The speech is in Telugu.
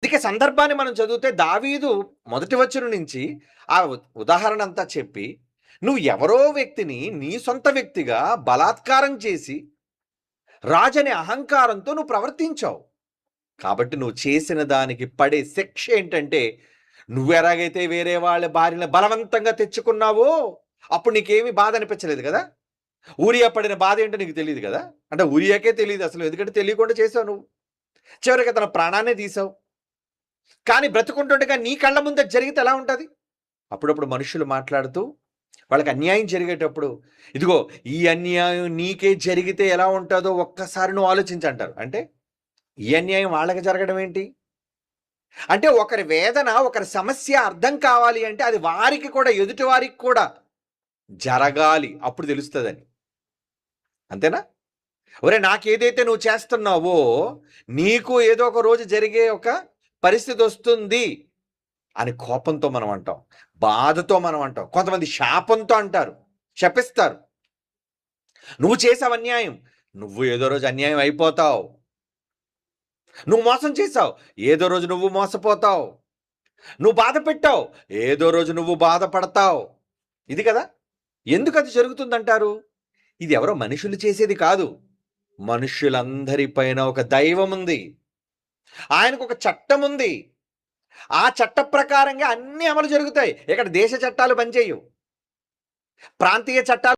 అందుకే సందర్భాన్ని మనం చదివితే దావీదు మొదటి వచనం నుంచి ఆ ఉదాహరణ అంతా చెప్పి, నువ్వు ఎవరో వ్యక్తిని నీ సొంత వ్యక్తిగా బలాత్కారం చేసి, రాజనే అహంకారంతో నువ్వు ప్రవర్తించావు. కాబట్టి నువ్వు చేసిన దానికి పడే శిక్ష ఏంటంటే, నువ్వెలాగైతే వేరే వాళ్ళ భార్యను బలవంతంగా తెచ్చుకున్నావో, అప్పుడు నీకేమి బాధ అనిపించలేదు కదా! ఊరియా పడిన బాధ ఏంటో నీకు తెలీదు కదా! అంటే ఊరియాకే తెలీదు అసలు. ఎందుకంటే తెలియకుండా చేసావు నువ్వు. చివరికి తన ప్రాణాన్నే తీసావు. కానీ బ్రతికుంటుండగా నీ కళ్ళ ముందే జరిగితే ఎలా ఉంటది? అప్పుడప్పుడు మనుషులు మాట్లాడుతూ వాళ్ళకి అన్యాయం జరిగేటప్పుడు, ఇదిగో ఈ అన్యాయం నీకే జరిగితే ఎలా ఉంటదో ఒక్కసారి నువ్వు ఆలోచించంటారు. అంటే ఈ అన్యాయం వాళ్ళకి జరగడం ఏంటి? అంటే ఒకరి వేదన, ఒకరి సమస్య అర్థం కావాలి అంటే అది వారికి కూడా ఎదుటి వారికి కూడా జరగాలి. అప్పుడు తెలుస్తదని. అంతేనా? ఒరేయ్! నాకేదైతే నువ్వు చేస్తున్నావో, నీకు ఏదో ఒక రోజు జరిగే ఒక పరిస్థితొస్తుంది అని కోపంతో మనం అంటాం. బాధతో మనం అంటాం. కొంతమంది శాపంతో అంటారు. శపిస్తారు. నువ్వు చేసావు అన్యాయం. నువ్వు ఏదో రోజు అన్యాయం అయిపోతావు. నువ్వు మోసం చేశావు. ఏదో రోజు నువ్వు మోసపోతావు. నువ్వు బాధ పెట్టావు. ఏదో రోజు నువ్వు బాధపడతావు. ఇది కదా! ఎందుకది జరుగుతుందంటారు? ఇది ఎవరో మనుషులు చేసేది కాదు. మనుష్యులందరి పైన ఒక దైవముంది. ఆయనకొక చట్టముంది. ఆ చట్ట ప్రకారంగా అన్నీ అమలు జరుగుతాయి. ఇక్కడ దేశ చట్టాలు పనిచేయవు. ప్రాంతీయ చట్టాలు